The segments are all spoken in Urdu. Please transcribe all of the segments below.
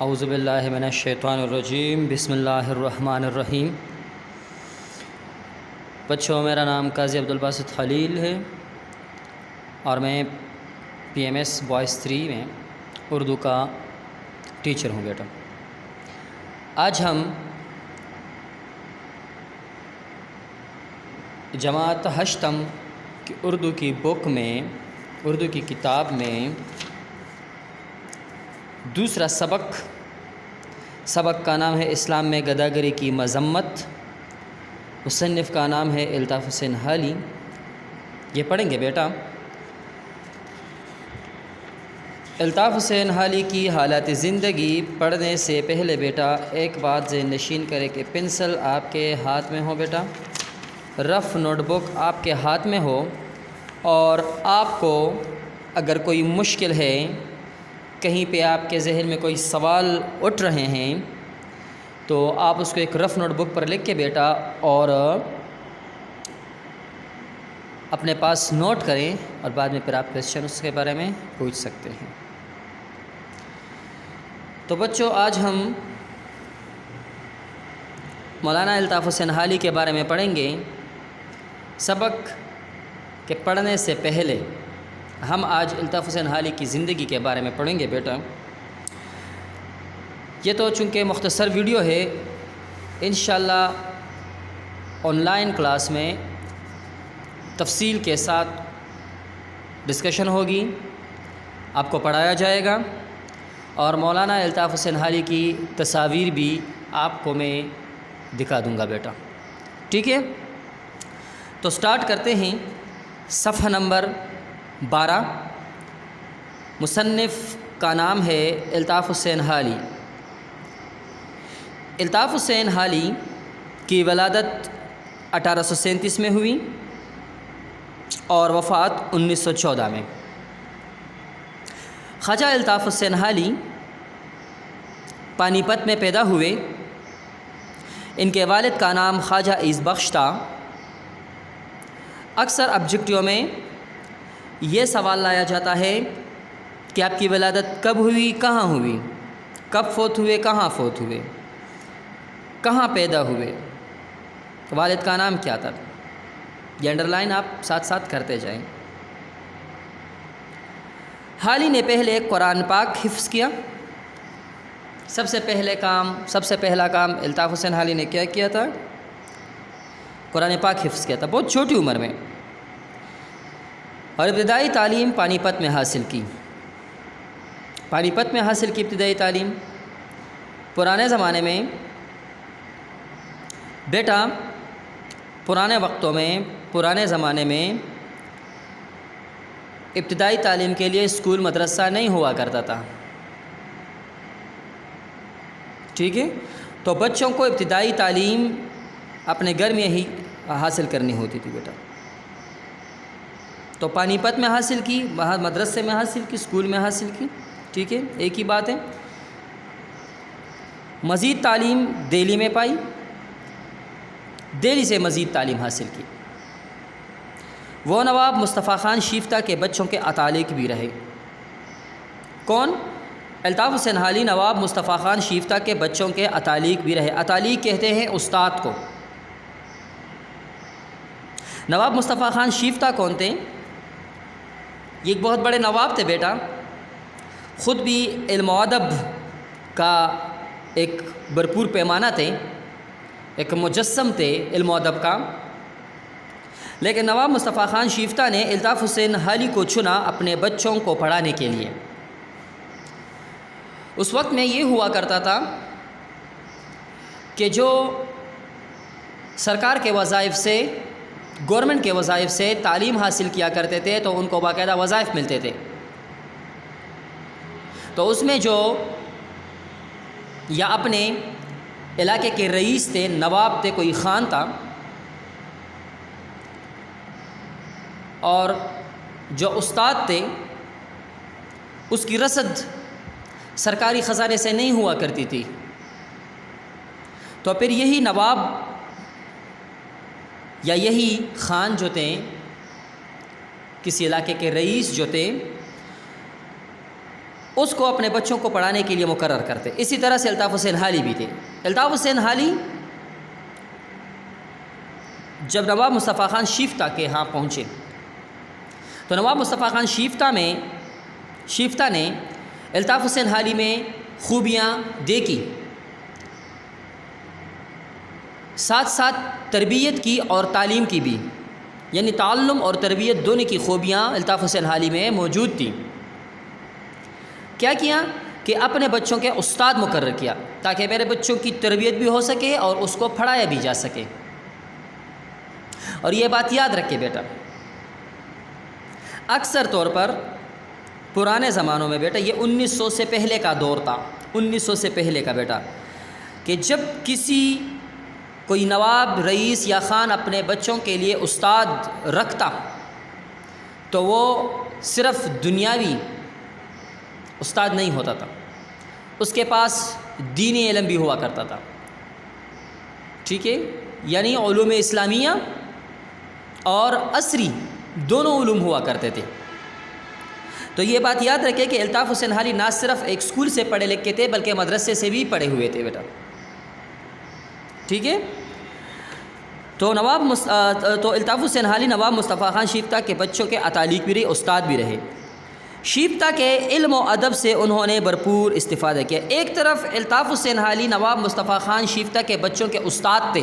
اعوذ باللہ من الشیطان الرجیم، بسم اللہ الرحمن الرحیم۔ بچوں، میرا نام قاضی عبدالباسط خلیل ہے اور میں پی ایم ایس بوائز 3 میں اردو کا ٹیچر ہوں بیٹا۔ آج ہم جماعت ہشتم کی اردو کی بک میں، اردو کی کتاب میں دوسرا سبق کا نام ہے اسلام میں گداگری کی مذمت۔ مصنف کا نام ہے الطاف حسین حالی۔ یہ پڑھیں گے بیٹا۔ الطاف حسین حالی کی حالات زندگی پڑھنے سے پہلے بیٹا ایک بات ذہن نشین کرے کہ پنسل آپ کے ہاتھ میں ہو بیٹا، رف نوٹ بک آپ کے ہاتھ میں ہو، اور آپ کو اگر کوئی مشکل ہے، کہیں پہ آپ کے ذہن میں کوئی سوال اٹھ رہے ہیں، تو آپ اس کو ایک رف نوٹ بک پر لکھ کے بیٹا اور اپنے پاس نوٹ کریں، اور بعد میں پھر آپ کویسچن اس کے بارے میں پوچھ سکتے ہیں۔ تو بچوں، آج ہم مولانا الطاف حسین حالی کے بارے میں پڑھیں گے۔ سبق کے پڑھنے سے پہلے ہم آج الطاف حسین حالی کی زندگی کے بارے میں پڑھیں گے بیٹا۔ یہ تو چونکہ مختصر ویڈیو ہے، انشاءاللہ آن لائن کلاس میں تفصیل کے ساتھ ڈسکشن ہوگی، آپ کو پڑھایا جائے گا، اور مولانا الطاف حسین حالی کی تصاویر بھی آپ کو میں دکھا دوں گا بیٹا، ٹھیک ہے؟ تو سٹارٹ کرتے ہیں۔ صفحہ نمبر 12۔ مصنف کا نام ہے الطاف حسین حالی۔ الطاف حسین حالی کی ولادت 1837 میں ہوئی اور وفات 1914 میں۔ خواجہ الطاف حسین حالی پانی پت میں پیدا ہوئے۔ ان کے والد کا نام خواجہ عیز بخش تھا۔ اکثر آبجیکٹیو میں یہ سوال لایا جاتا ہے کہ آپ کی ولادت کب ہوئی، کہاں ہوئی، کب فوت ہوئے، کہاں فوت ہوئے، کہاں پیدا ہوئے، والد کا نام کیا تھا۔ یہ انڈرلائن آپ ساتھ ساتھ کرتے جائیں۔ حالی نے پہلے قرآن پاک حفظ کیا۔ سب سے پہلا کام الطاف حسین حالی نے کیا کیا تھا؟ قرآن پاک حفظ کیا تھا، بہت چھوٹی عمر میں، اور ابتدائی تعلیم پانی پت میں حاصل کی۔ پانی پت میں حاصل کی ابتدائی تعلیم۔ پرانے زمانے میں بیٹا، پرانے زمانے میں ابتدائی تعلیم کے لیے اسکول مدرسہ نہیں ہوا کرتا تھا، ٹھیک ہے؟ تو بچوں کو ابتدائی تعلیم اپنے گھر میں ہی حاصل کرنی ہوتی تھی بیٹا۔ تو پانی پت میں حاصل کی، وہاں مدرسے میں حاصل کی، اسکول میں حاصل کی، ٹھیک ہے؟ ایک ہی بات ہے۔ مزید تعلیم دہلی میں پائی، دہلی سے مزید تعلیم حاصل کی۔ وہ نواب مصطفیٰ خان شیفتہ کے بچوں کے اتالق بھی رہے۔ کون؟ الطاف حسین حالی نواب مصطفیٰ خان شیفتہ کے بچوں کے اتالق بھی رہے۔ اتالق کہتے ہیں استاد کو۔ نواب مصطفیٰ خان شیفتہ کون تھے؟ یہ ایک بہت بڑے نواب تھے بیٹا، خود بھی علم و ادب کا ایک بھرپور پیمانہ تھے، ایک مجسم تھے علم و ادب کا۔ لیکن نواب مصطفیٰ خان شیفتہ نے الطاف حسین حالی کو چنا اپنے بچوں کو پڑھانے کے لیے۔ اس وقت میں یہ ہوا کرتا تھا کہ جو سرکار کے وظائف سے، گورنمنٹ کے وظائف سے تعلیم حاصل کیا کرتے تھے تو ان کو باقاعدہ وظائف ملتے تھے۔ تو اس میں جو یا اپنے علاقے کے رئیس تھے، نواب تھے، کوئی خان تھا، اور جو استاد تھے اس کی رسد سرکاری خزانے سے نہیں ہوا کرتی تھی، تو پھر یہی نواب یا یہی خان جو تھے، کسی علاقے کے رئیس جو تھے، اس کو اپنے بچوں کو پڑھانے کے لیے مقرر کرتے. اسی طرح سے الطاف حسین حالی بھی تھے. الطاف حسین حالی جب نواب مصطفیٰ خان شیفتہ کے ہاں پہنچے تو نواب مصطفیٰ خان شیفتہ نے الطاف حسین حالی میں خوبیاں دیکھی، ساتھ ساتھ تربیت کی اور تعلیم کی بھی، یعنی تعلم اور تربیت دونوں کی خوبیاں الطاف حسین حالی میں موجود تھیں. کیا کیا کہ اپنے بچوں کے استاد مقرر کیا تاکہ میرے بچوں کی تربیت بھی ہو سکے اور اس کو پڑھایا بھی جا سکے. اور یہ بات یاد رکھے بیٹا، اکثر طور پر پرانے زمانوں میں بیٹا، یہ 1900 سے پہلے کا دور تھا، 1900 سے پہلے کا بیٹا، کہ جب کوئی نواب، رئیس یا خان اپنے بچوں کے لیے استاد رکھتا تو وہ صرف دنیاوی استاد نہیں ہوتا تھا، اس کے پاس دینی علم بھی ہوا کرتا تھا. ٹھیک ہے، یعنی علوم اسلامیہ اور عصری دونوں علوم ہوا کرتے تھے. تو یہ بات یاد رکھے کہ الطاف حسین حالی نہ صرف ایک اسکول سے پڑھے لکھے تھے بلکہ مدرسے سے بھی پڑھے ہوئے تھے بیٹا. ٹھیک ہے، تو الطاف حسین حالی نواب مصطفیٰ خان شیفتہ کے بچوں کے اتالیق بھی رہے، استاد بھی رہے. شیفتہ کے علم و ادب سے انہوں نے بھرپور استفادہ کیا. ایک طرف الطاف حسین حالی نواب مصطفیٰ خان شیفتہ کے بچوں کے استاد تھے،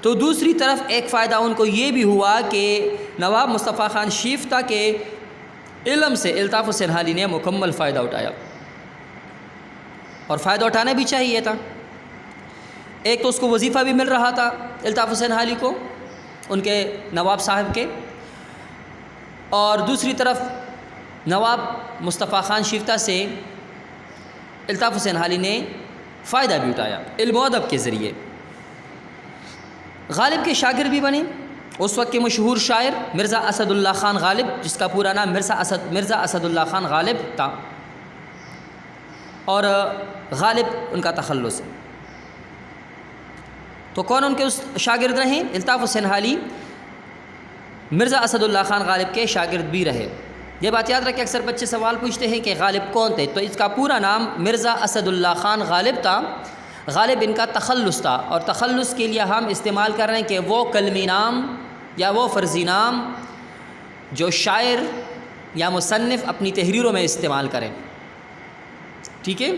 تو دوسری طرف ایک فائدہ ان کو یہ بھی ہوا کہ نواب مصطفیٰ خان شیفتہ کے علم سے الطاف حسین حالی نے مکمل فائدہ اٹھایا، اور فائدہ اٹھانا بھی چاہیے تھا. ایک تو اس کو وظیفہ بھی مل رہا تھا الطاف حسین حالی کو ان کے نواب صاحب کے، اور دوسری طرف نواب مصطفیٰ خان شیفتہ سے الطاف حسین حالی نے فائدہ بھی اٹھایا علم و ادب کے ذریعے. غالب کے شاگرد بھی بنے. اس وقت کے مشہور شاعر مرزا اسد اللہ خان غالب، جس کا پورا نام مرزا اسد اللہ خان غالب تھا، اور غالب ان کا تخلص ہے. تو کون ان کے شاگرد رہے؟ الطاف حسین حالی مرزا اسد اللہ خان غالب کے شاگرد بھی رہے. یہ بات یاد رکھیں، اکثر بچے سوال پوچھتے ہیں کہ غالب کون تھے، تو اس کا پورا نام مرزا اسد اللہ خان غالب تھا. غالب ان کا تخلص تھا، اور تخلص کے لیے ہم استعمال کر رہے ہیں کہ وہ کلمی نام یا وہ فرضی نام جو شاعر یا مصنف اپنی تحریروں میں استعمال کریں. ٹھیک ہے،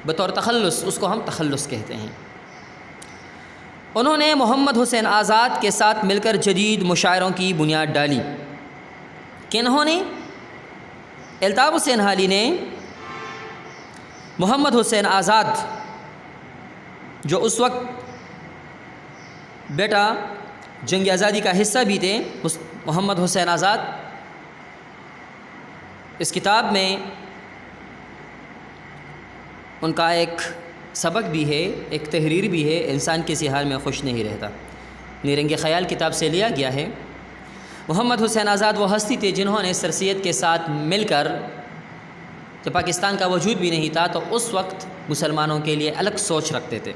بطور تخلص اس کو ہم تخلص کہتے ہیں. انہوں نے محمد حسین آزاد کے ساتھ مل کر جدید مشاعروں کی بنیاد ڈالی. کنہوں نے؟ الطاف حسین حالی نے محمد حسین آزاد، جو اس وقت بیٹا جنگ آزادی کا حصہ بھی تھے، محمد حسین آزاد. اس کتاب میں ان کا ایک سبق بھی ہے، ایک تحریر بھی ہے، انسان کسی حال میں خوش نہیں رہتا، نیرنگ خیال کتاب سے لیا گیا ہے. محمد حسین آزاد وہ ہستی تھے جنہوں نے سر سید کے ساتھ مل کر، جب پاکستان کا وجود بھی نہیں تھا تو اس وقت مسلمانوں کے لیے الگ سوچ رکھتے تھے،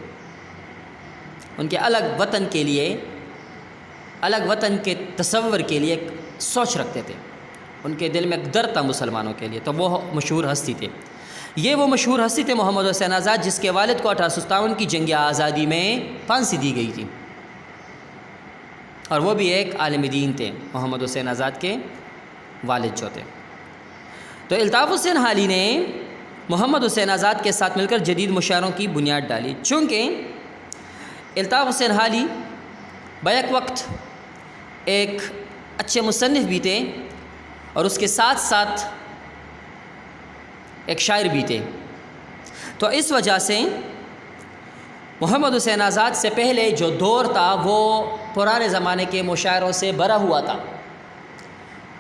ان کے الگ وطن کے لیے، الگ وطن کے تصور کے لیے ایک سوچ رکھتے تھے. ان کے دل میں ایک ڈر تھا مسلمانوں کے لیے. تو وہ مشہور ہستی تھے. یہ وہ مشہور ہستی تھے محمد حسین آزاد، جس کے والد کو 1857 کی جنگ آزادی میں پھانسی دی گئی تھی، اور وہ بھی ایک عالم دین تھے محمد حسین آزاد کے والد جو تھے. تو الطاف حسین حالی نے محمد حسین آزاد کے ساتھ مل کر جدید مشاعروں کی بنیاد ڈالی. چونکہ الطاف حسین حالی بیک وقت ایک اچھے مصنف بھی تھے اور اس کے ساتھ ساتھ ایک شاعر بھی تھے، تو اس وجہ سے محمد حسین آزاد سے پہلے جو دور تھا وہ پرانے زمانے کے مشاعروں سے بھرا ہوا تھا.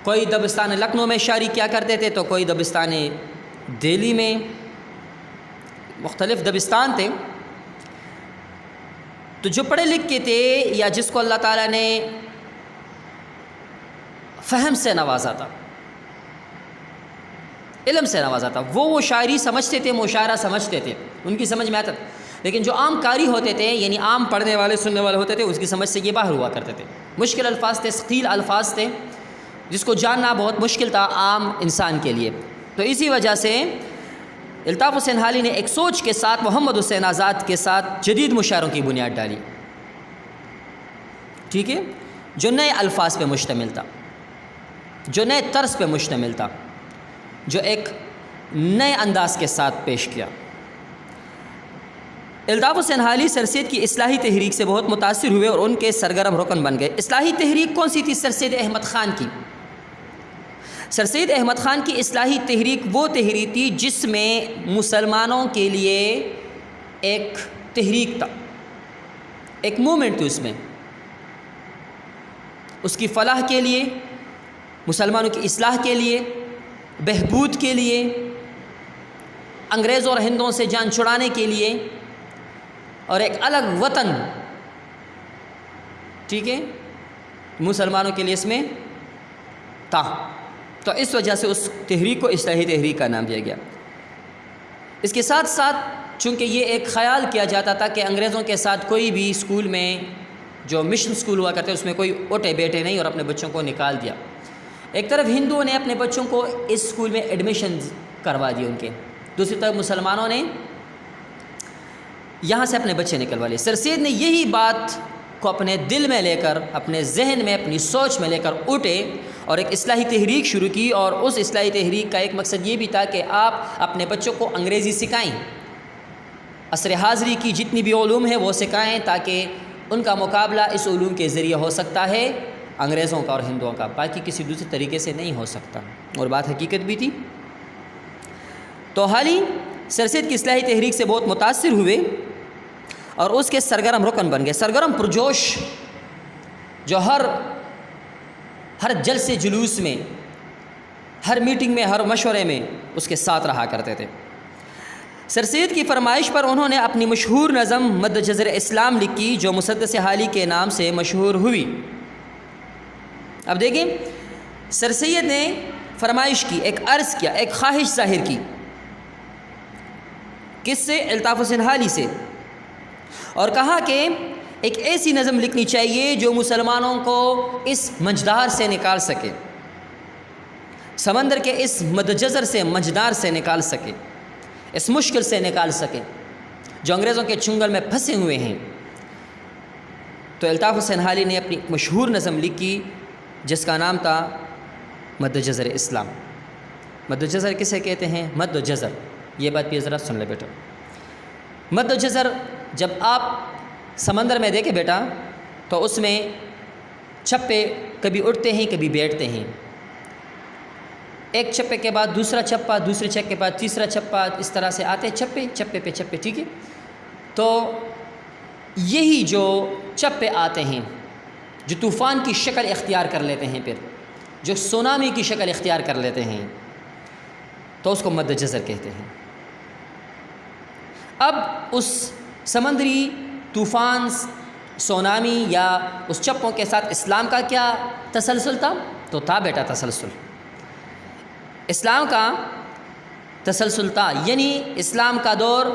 کوئی دبستان لکھنؤ میں شاعری کیا کرتے تھے، تو کوئی دبستان دہلی میں، مختلف دبستان تھے. تو جو پڑھے لکھے تھے یا جس کو اللہ تعالیٰ نے فہم سے نوازا تھا، علم سے نوازا تھا، وہ شاعری سمجھتے تھے، مشاعرہ سمجھتے تھے، ان کی سمجھ میں آتا تھا. لیکن جو عام قاری ہوتے تھے، یعنی عام پڑھنے والے سننے والے ہوتے تھے، اس کی سمجھ سے یہ باہر ہوا کرتے تھے. مشکل الفاظ تھے، ثقیل الفاظ تھے، جس کو جاننا بہت مشکل تھا عام انسان کے لیے. تو اسی وجہ سے الطاف حسین حالی نے ایک سوچ کے ساتھ محمد حسین آزاد کے ساتھ جدید مشاعروں کی بنیاد ڈالی، ٹھیک ہے، جو نئے الفاظ پہ مشتمل تھا، جو نئے طرز پہ مشتمل تھا، جو ایک نئے انداز کے ساتھ پیش کیا۔ الطاف حسین حالی سر سید کی اصلاحی تحریک سے بہت متاثر ہوئے اور ان کے سرگرم رکن بن گئے۔ اصلاحی تحریک کون سی تھی؟ سر سید احمد خان کی۔ سر سید احمد خان کی اصلاحی تحریک وہ تحریک تھی جس میں مسلمانوں کے لیے ایک تحریک تھا، ایک مومنٹ تھی، اس میں اس کی فلاح کے لیے، مسلمانوں کی اصلاح کے لیے، بہبود کے لیے، انگریزوں اور ہندوؤں سے جان چھڑانے کے لیے، اور ایک الگ وطن، ٹھیک ہے، مسلمانوں کے لیے اس میں تھا۔ تو اس وجہ سے اس تحریک کو اصلاحی تحریک کا نام دیا گیا۔ اس کے ساتھ ساتھ چونکہ یہ ایک خیال کیا جاتا تھا کہ انگریزوں کے ساتھ کوئی بھی اسکول میں، جو مشن اسکول ہوا کرتے اس میں کوئی اٹھے بیٹھے نہیں اور اپنے بچوں کو نکال دیا۔ ایک طرف ہندوؤں نے اپنے بچوں کو اس اسکول میں ایڈمیشن کروا دی ان کے، دوسری طرف مسلمانوں نے یہاں سے اپنے بچے نکلوا لیے۔ سر سید نے یہی بات کو اپنے دل میں لے کر، اپنے ذہن میں، اپنی سوچ میں لے کر اٹھے اور ایک اصلاحی تحریک شروع کی، اور اس اصلاحی تحریک کا ایک مقصد یہ بھی تھا کہ آپ اپنے بچوں کو انگریزی سکھائیں، عصر حاضری کی جتنی بھی علوم ہیں وہ سکھائیں، تاکہ ان کا مقابلہ اس علوم کے ذریعے ہو سکتا ہے انگریزوں کا اور ہندوؤں کا، باقی کسی دوسرے طریقے سے نہیں ہو سکتا، اور بات حقیقت بھی تھی۔ تو حالی سر سید کی اصلاحی تحریک سے بہت متاثر ہوئے اور اس کے سرگرم رکن بن گئے، سرگرم پرجوش، جو ہر جلسے جلوس میں، ہر میٹنگ میں، ہر مشورے میں اس کے ساتھ رہا کرتے تھے۔ سر سید کی فرمائش پر انہوں نے اپنی مشہور نظم مد جزر اسلام لکھی، جو مسدس حالی کے نام سے مشہور ہوئی۔ اب دیکھیں، سر سید نے فرمائش کی، ایک عرض کیا، ایک خواہش ظاہر کی، کس سے؟ الطاف حسین حالی سے، اور کہا کہ ایک ایسی نظم لکھنی چاہیے جو مسلمانوں کو اس منجدار سے نکال سکے، سمندر کے اس مدجزر سے، منجدار سے نکال سکے، اس مشکل سے نکال سکے جو انگریزوں کے چنگل میں پھنسے ہوئے ہیں۔ تو الطاف حسین حالی نے اپنی مشہور نظم لکھی جس کا نام تھا مد جزر اسلام۔ مد جزر کسے کہتے ہیں؟ مد و جزر، یہ بات بھی ذرا سن لے بیٹا۔ مد و جزر جب آپ سمندر میں دیکھیں بیٹا تو اس میں چھپے کبھی اٹھتے ہیں کبھی بیٹھتے ہیں، ایک چھپے کے بعد دوسرا چھپا، دوسرے چھپے کے بعد تیسرا چھپا، اس طرح سے آتے چھپے چھپے پہ چھپے، ٹھیک ہے۔ تو یہی جو چھپے آتے ہیں، جو طوفان کی شکل اختیار کر لیتے ہیں، پھر جو سونامی کی شکل اختیار کر لیتے ہیں، تو اس کو مد جزر کہتے ہیں۔ اب اس سمندری طوفان، سونامی یا اس چپوں کے ساتھ اسلام کا کیا تسلسل تھا؟ تو تھا بیٹا تسلسل، اسلام کا تسلسل تھا، یعنی اسلام کا دور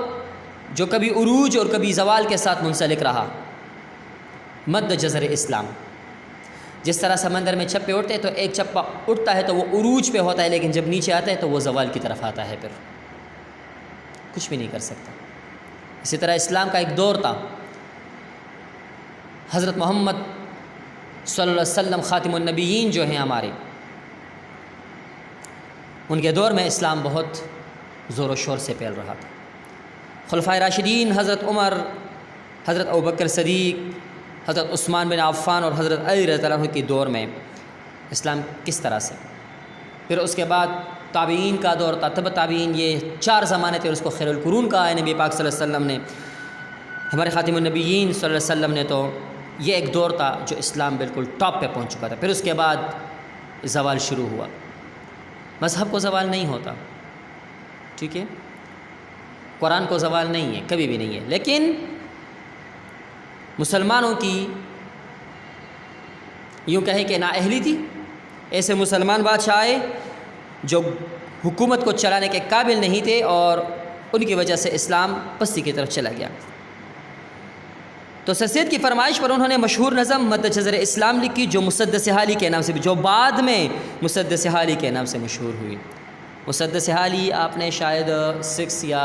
جو کبھی عروج اور کبھی زوال کے ساتھ منسلک رہا، مد جزر اسلام۔ جس طرح سمندر میں چھپے اٹھتے ہیں تو ایک چھپا اٹھتا ہے تو وہ عروج پہ ہوتا ہے، لیکن جب نیچے آتا ہے تو وہ زوال کی طرف آتا ہے، پھر کچھ بھی نہیں کر سکتا۔ اسی طرح اسلام کا ایک دور تھا، حضرت محمد صلی اللہ علیہ وسلم خاتم النبیین جو ہیں ہمارے، ان کے دور میں اسلام بہت زور و شور سے پھیل رہا تھا۔ خلفائے راشدین حضرت عمر، حضرت ابوبکر صدیق، حضرت عثمان بن عفان اور حضرت علی رضی اللہ عنہ کے دور میں اسلام کس طرح سے، پھر اس کے بعد تابعین کا دور تھا، تبع تابعین، یہ 4 زمانے تھے، اس کو خیر القرون کہا ہے نبی پاک صلی اللہ علیہ وسلم نے، ہمارے خاتم النبیین صلی اللہ علیہ وسلم نے۔ تو یہ ایک دور تھا جو اسلام بالکل ٹاپ پہ پہنچ چکا تھا۔ پھر اس کے بعد زوال شروع ہوا۔ مذہب کو زوال نہیں ہوتا، ٹھیک ہے، قرآن کو زوال نہیں ہے، کبھی بھی نہیں ہے، لیکن مسلمانوں کی یوں کہیں کہ نااہلی تھی۔ ایسے مسلمان بادشاہ آئے جو حکومت کو چلانے کے قابل نہیں تھے، اور ان کی وجہ سے اسلام پستی کی طرف چلا گیا۔ تو سر سید کی فرمائش پر انہوں نے مشہور نظم مد جزر اسلام لکھی، جو مسدس حالی کے نام سے، جو بعد میں مسدس حالی کے نام سے مشہور ہوئی۔ مسدس حالی آپ نے شاید 6 یا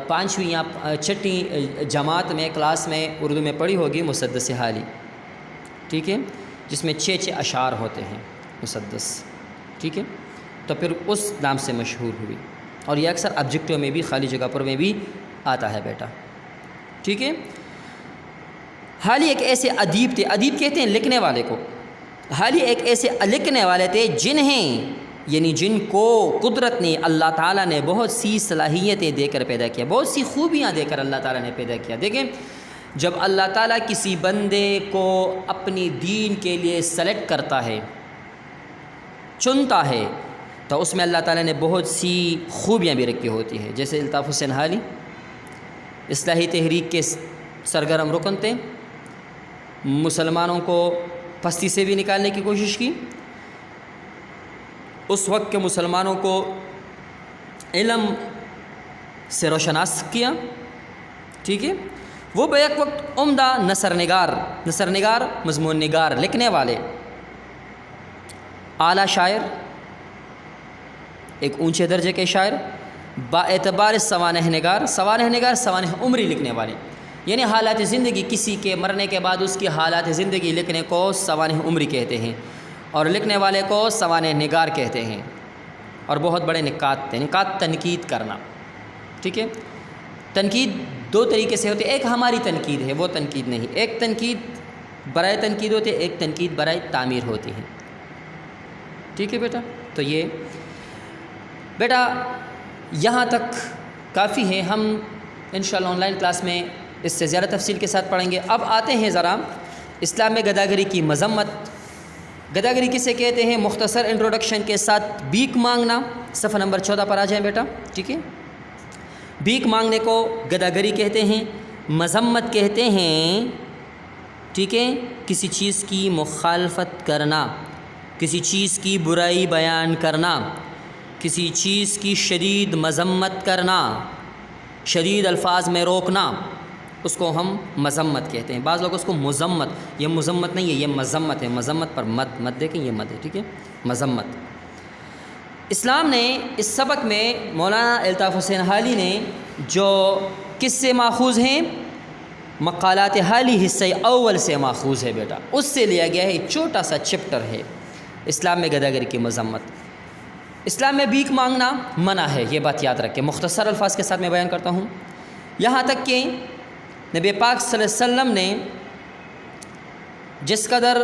5ویں یا 6ٹھی جماعت میں کلاس میں اردو میں پڑھی ہوگی مسدس حالی، ٹھیک ہے، جس میں 6 اشعار ہوتے ہیں مسدس، ٹھیک ہے، تو پھر اس نام سے مشہور ہوئی، اور یہ اکثر آبجیکٹو میں بھی خالی جگہ پر میں بھی آتا ہے بیٹا، ٹھیک ہے۔ حالی ایک ایسے ادیب تھے، ادیب کہتے ہیں لکھنے والے کو، حالی ایک ایسے لکھنے والے تھے جن کو قدرت نے، اللہ تعالیٰ نے بہت سی صلاحیتیں دے کر پیدا کیا، بہت سی خوبیاں دے کر اللہ تعالیٰ نے پیدا کیا۔ دیکھیں، جب اللہ تعالیٰ کسی بندے کو اپنی دین کے لیے سلیکٹ کرتا ہے، چنتا ہے، تو اس میں اللہ تعالیٰ نے بہت سی خوبیاں بھی رکھی ہوتی ہیں، جیسے الطاف حسین حالی اصلاحی تحریک کے سرگرم رکن تھے، مسلمانوں کو پستی سے بھی نکالنے کی کوشش کی، اس وقت کے مسلمانوں کو علم سے روشناس کیا، ٹھیک ہے۔ وہ بیک وقت عمدہ نثر نگار مضمون نگار لکھنے والے، اعلیٰ شاعر، ایک اونچے درجے کے شاعر، با اعتبار سوانح سوانح عمری لکھنے والے، یعنی حالات زندگی، کسی کے مرنے کے بعد اس کی حالات زندگی لکھنے کو سوانح عمری کہتے ہیں، اور لکھنے والے کو سوانح نگار کہتے ہیں، اور بہت بڑے نکات تھے، تنقید کرنا، ٹھیک ہے۔ تنقید 2 طریقے سے ہوتی ہے، ایک ہماری تنقید ہے، وہ تنقید نہیں، ایک تنقید برائے تنقید ہوتی ہے، ایک تنقید برائے تعمیر ہوتی ہے، ٹھیک ہے بیٹا۔ تو یہ بیٹا یہاں تک کافی ہے، ہم انشاءاللہ آن لائن کلاس میں اس سے زیادہ تفصیل کے ساتھ پڑھیں گے۔ اب آتے ہیں ذرا اسلام میں گداگری کی مذمت۔ گداگری کسے کہتے ہیں؟ مختصر انٹروڈکشن کے ساتھ بھیک مانگنا، صفحہ نمبر 14 پر آ جائیں بیٹا، ٹھیک ہے۔ بھیک مانگنے کو گداگری کہتے ہیں، مذمت کہتے ہیں، ٹھیک ہے، کسی چیز کی مخالفت کرنا، کسی چیز کی برائی بیان کرنا، کسی چیز کی شدید مذمت کرنا، شدید الفاظ میں روکنا، اس کو ہم مذمت کہتے ہیں۔ بعض لوگ اس کو مذمت، یہ مذمت نہیں ہے، یہ مذمت ہے، مذمت پر مت دیکھیں، یہ مت ہے، ٹھیک ہے، مذمت۔ اسلام نے اس سبق میں مولانا الطاف حسین حالی نے جو کس سے ماخوذ ہیں؟ مقالات حالی حصہ اول سے ماخوذ ہے بیٹا، اس سے لیا گیا ہے، ایک چھوٹا سا چپٹر ہے اسلام میں گداگری کی مذمت۔ اسلام میں بھیک مانگنا منع ہے، یہ بات یاد رکھیں، مختصر الفاظ کے ساتھ میں بیان کرتا ہوں۔ یہاں تک کہ نبی پاک صلی اللہ علیہ وسلم نے جس قدر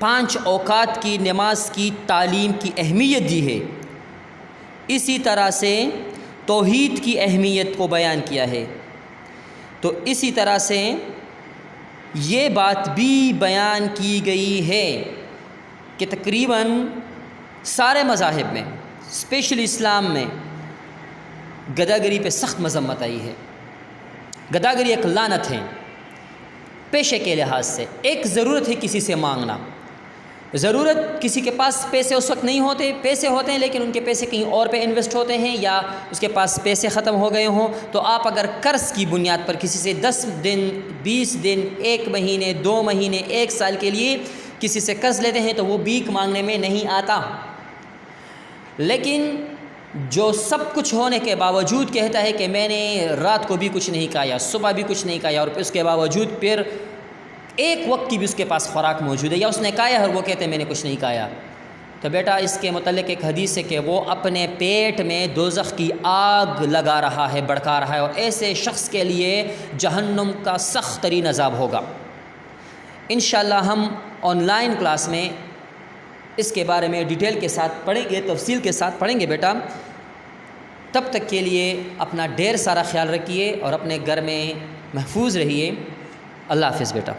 5 اوقات کی نماز کی تعلیم کی اہمیت دی ہے، اسی طرح سے توحید کی اہمیت کو بیان کیا ہے، تو اسی طرح سے یہ بات بھی بیان کی گئی ہے کہ تقریباً سارے مذاہب میں، اسپیشلی اسلام میں، گداگری پہ سخت مذمت آئی ہے۔ گداگری ایک لعنت ہے پیشے کے لحاظ سے، ایک ضرورت ہے کسی سے مانگنا، ضرورت، کسی کے پاس پیسے اس وقت نہیں ہوتے، پیسے ہوتے ہیں لیکن ان کے پیسے کہیں اور پہ انویسٹ ہوتے ہیں، یا اس کے پاس پیسے ختم ہو گئے ہوں، تو آپ اگر قرض کی بنیاد پر کسی سے 10 دن 20 دن 1 مہینے 2 مہینے 1 سال کے لیے کسی سے قرض لیتے ہیں تو وہ بھیک مانگنے میں نہیں آتا۔ لیکن جو سب کچھ ہونے کے باوجود کہتا ہے کہ میں نے رات کو بھی کچھ نہیں کھایا، صبح بھی کچھ نہیں کھایا، اور اس کے باوجود پھر ایک وقت کی بھی اس کے پاس خوراک موجود ہے، یا اس نے کھایا اور وہ کہتے ہیں میں نے کچھ نہیں کھایا، تو بیٹا اس کے متعلق ایک حدیث ہے کہ وہ اپنے پیٹ میں دوزخ کی آگ لگا رہا ہے، بھڑکا رہا ہے، اور ایسے شخص کے لیے جہنم کا سخت ترین عذاب ہوگا۔ انشاءاللہ ہم آن لائن کلاس میں اس کے بارے میں ڈیٹیل کے ساتھ پڑھیں گے، تفصیل کے ساتھ پڑھیں گے بیٹا۔ تب تک کے لیے اپنا ڈھیر سارا خیال رکھیے اور اپنے گھر میں محفوظ رہیے۔ اللہ حافظ بیٹا۔